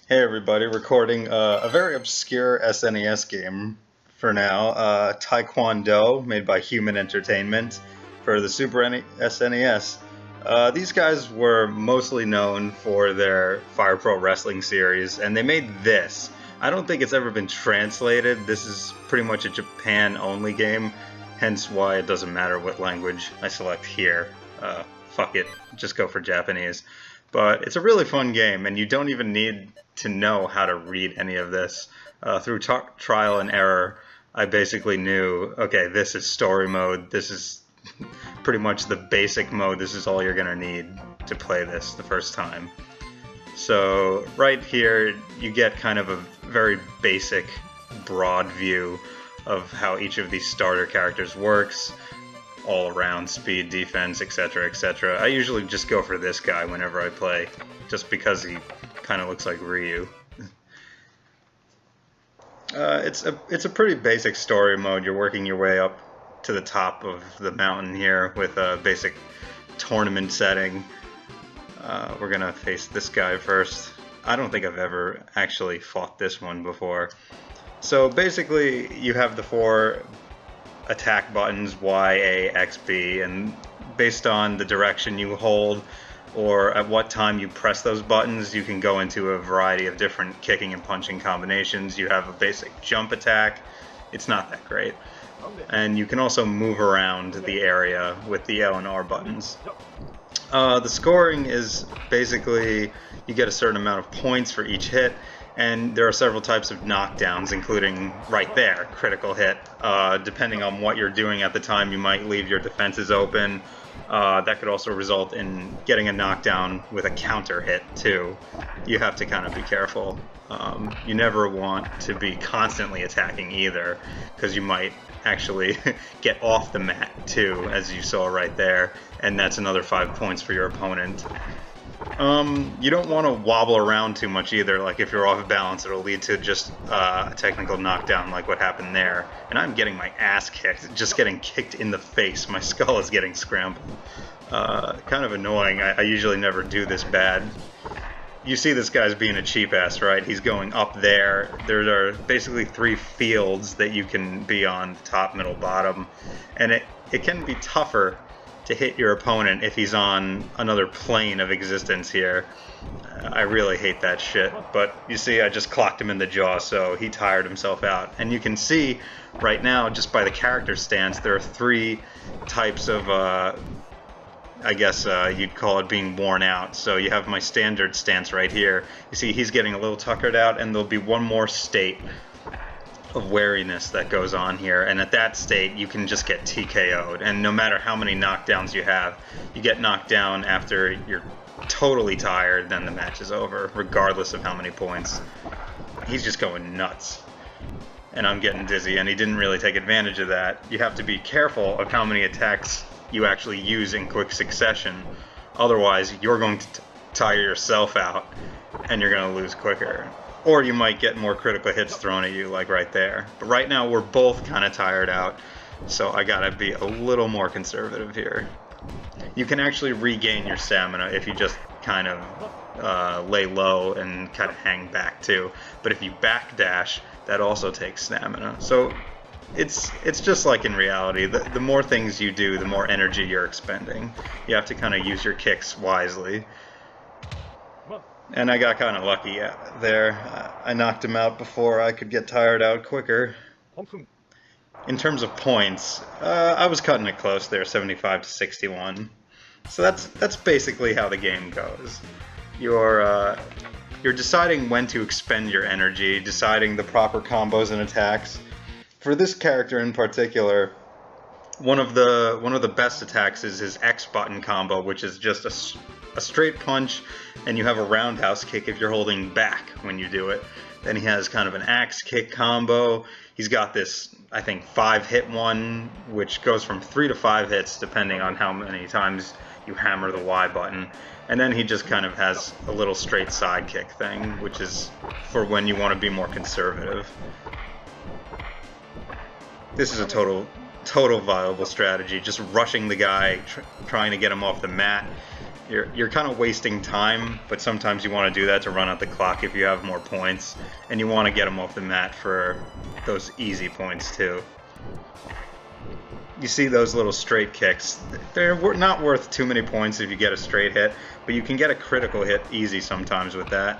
Hey everybody, recording a very obscure SNES game for now, Taekwondo, made by Human Entertainment for the SNES. These guys were mostly known for their Fire Pro Wrestling series, and they made this. I don't think it's ever been translated. This is pretty much a Japan-only game, hence why it doesn't matter what language I select here. Fuck it, just go for Japanese. But it's a really fun game, and you don't even need to know how to read any of this. Through trial and error, I basically knew, okay, this is story mode, this is pretty much the basic mode, this is all you're going to need to play this the first time. So right here, you get kind of a very basic, broad view of how each of these starter characters works, all around speed, defense, etc., etc. I usually just go for this guy whenever I play, just because he kind of looks like Ryu. It's a pretty basic story mode. You're working your way up to the top of the mountain here with a basic tournament setting. We're gonna face this guy first. I don't think I've ever actually fought this one before. So basically, you have the four attack buttons, Y, A, X, B, and based on the direction you hold or at what time you press those buttons, you can go into a variety of different kicking and punching combinations. You have a basic jump attack. It's not that great. And you can also move around the area with the L and R buttons. The scoring is basically you get a certain amount of points for each hit, and there are several types of knockdowns, including right there, critical hit. Depending on what you're doing at the time, you might leave your defenses open. That could also result in getting a knockdown with a counter hit too. You have to kind of be careful. You never want to be constantly attacking either, because you might actually get off the mat too, as you saw right there, and that's another 5 points for your opponent. You don't want to wobble around too much either. Like if you're off balance, it'll lead to just a technical knockdown like what happened there. And I'm getting my ass kicked, just getting kicked in the face. My skull is getting scrambled. Kind of annoying. I usually never do this bad. You see this guy's being a cheap ass, right? He's going up there. There are basically 3 fields that you can be on, top, middle, bottom. And it can be tougher to hit your opponent if he's on another plane of existence here. I really hate that shit. But you see, I just clocked him in the jaw, so he tired himself out. And you can see right now, just by the character stance, there are 3 types of I guess you'd call it being worn out. So you have my standard stance right here. You see he's getting a little tuckered out, and there'll be one more state of wariness that goes on here, and at that state you can just get TKO'd, and no matter how many knockdowns you have, you get knocked down after you're totally tired, then the match is over, regardless of how many points. He's just going nuts. And I'm getting dizzy, and he didn't really take advantage of that. You have to be careful of how many attacks you actually use in quick succession. Otherwise, you're going to tire yourself out, and you're going to lose quicker. Or you might get more critical hits thrown at you, like right there. But right now, we're both kind of tired out, so I gotta be a little more conservative here. You can actually regain your stamina if you just kind of lay low and kind of hang back too. But if you backdash, that also takes stamina. So it's just like in reality. The more things you do, the more energy you're expending. You have to kind of use your kicks wisely. And I got kind of lucky there. I knocked him out before I could get tired out quicker. In terms of points, I was cutting it close there, 75 to 61. So that's basically how the game goes. You're deciding when to expend your energy, deciding the proper combos and attacks. For this character in particular, one of the best attacks is his X button combo, which is just a straight punch, and you have a roundhouse kick if you're holding back when you do it. Then he has kind of an axe kick combo. He's got this, I think, 5-hit one, which goes from 3 to 5 hits depending on how many times you hammer the Y button. And then he just kind of has a little straight side kick thing, which is for when you want to be more conservative. This is a total viable strategy, just rushing the guy, trying to get him off the mat. You're kind of wasting time, but sometimes you want to do that to run out the clock if you have more points, and you want to get them off the mat for those easy points too. You see those little straight kicks. They're not worth too many points if you get a straight hit, but you can get a critical hit easy sometimes with that.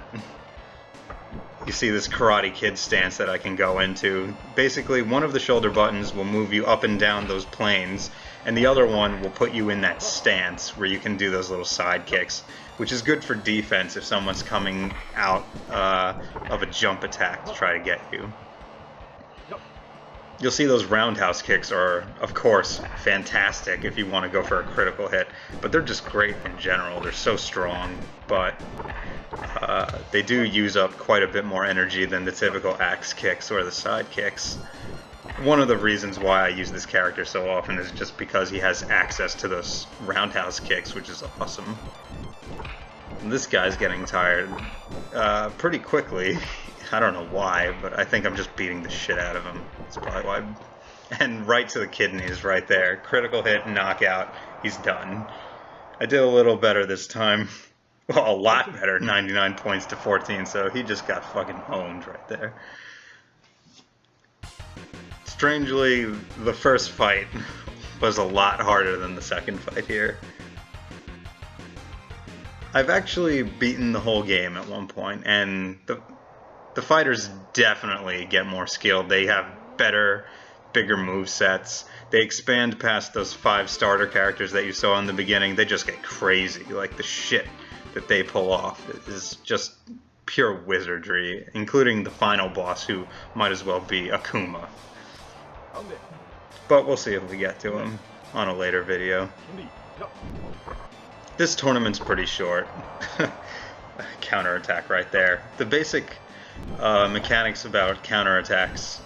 You see this Karate Kid stance that I can go into. Basically, one of the shoulder buttons will move you up and down those planes, and the other one will put you in that stance where you can do those little side kicks, which is good for defense if someone's coming out of a jump attack to try to get you. You'll see those roundhouse kicks are, of course, fantastic if you want to go for a critical hit, but they're just great in general. They're so strong, but they do use up quite a bit more energy than the typical axe kicks or the side kicks. One of the reasons why I use this character so often is just because he has access to those roundhouse kicks, which is awesome. And this guy's getting tired pretty quickly. I don't know why, but I think I'm just beating the shit out of him. That's probably why. And right to the kidneys right there. Critical hit, knockout. He's done. I did a little better this time. Well, a lot better. 99 points to 14, so he just got fucking owned right there. Strangely, the first fight was a lot harder than the second fight here. I've actually beaten the whole game at one point, and the fighters definitely get more skilled. They have better, bigger movesets. They expand past those 5 starter characters that you saw in the beginning. They just get crazy. Like, the shit that they pull off is just pure wizardry, including the final boss, who might as well be Akuma. But we'll see if we get to him on a later video. This tournament's pretty short. Counterattack right there. The basic mechanics about counterattacks,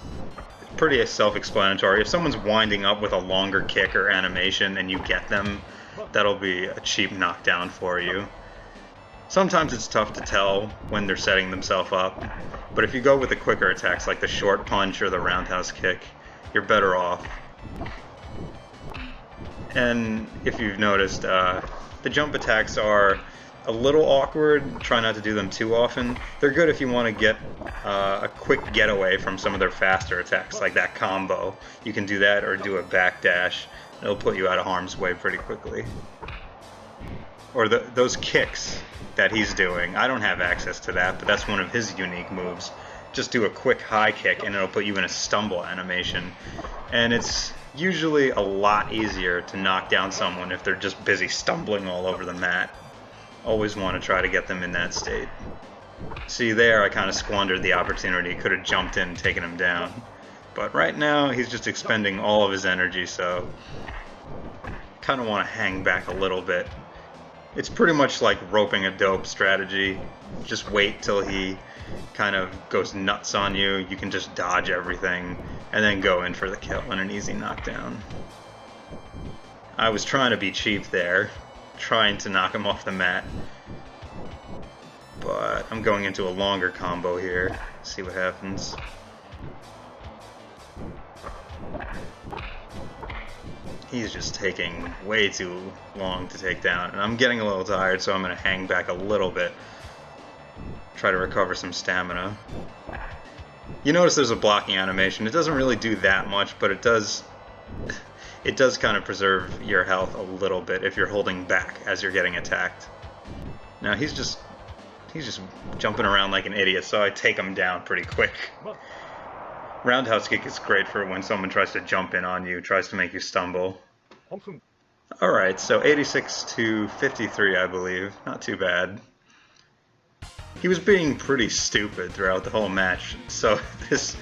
pretty self-explanatory. If someone's winding up with a longer kick or animation and you get them, that'll be a cheap knockdown for you. Sometimes it's tough to tell when they're setting themselves up, but if you go with the quicker attacks like the short punch or the roundhouse kick, you're better off. And if you've noticed, the jump attacks are a little awkward. Try not to do them too often. They're good if you want to get a quick getaway from some of their faster attacks, like that combo. You can do that or do a backdash. It'll put you out of harm's way pretty quickly. Or those kicks that he's doing. I don't have access to that, but that's one of his unique moves. Just do a quick high kick and it'll put you in a stumble animation. And it's usually a lot easier to knock down someone if they're just busy stumbling all over the mat. Always want to try to get them in that state. See there, I kind of squandered the opportunity. Could have jumped in and taken him down. But right now, he's just expending all of his energy, so kind of want to hang back a little bit. It's pretty much like roping a dope strategy. Just wait till he kind of goes nuts on you. You can just dodge everything and then go in for the kill and an easy knockdown. I was trying to be cheap there, trying to knock him off the mat, but I'm going into a longer combo here. See what happens. He's just taking way too long to take down, and I'm getting a little tired, so I'm going to hang back a little bit, try to recover some stamina. You notice there's a blocking animation. It doesn't really do that much, but it does kind of preserve your health a little bit if you're holding back as you're getting attacked. Now he's just jumping around like an idiot, so I take him down pretty quick. Roundhouse kick is great for when someone tries to jump in on you, tries to make you stumble. Alright, so 86 to 53, I believe. Not too bad. He was being pretty stupid throughout the whole match, so this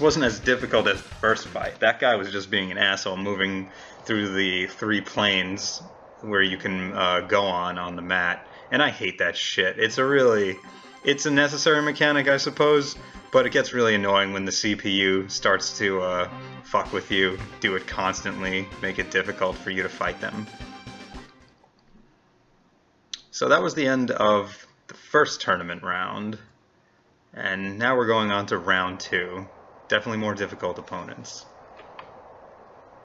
wasn't as difficult as the first fight. That guy was just being an asshole, moving through the 3 planes where you can go on the mat. And I hate that shit. It's a necessary mechanic, I suppose, but it gets really annoying when the CPU starts to fuck with you, do it constantly, make it difficult for you to fight them. So that was the end of the first tournament round, and now we're going on to round 2. Definitely more difficult opponents.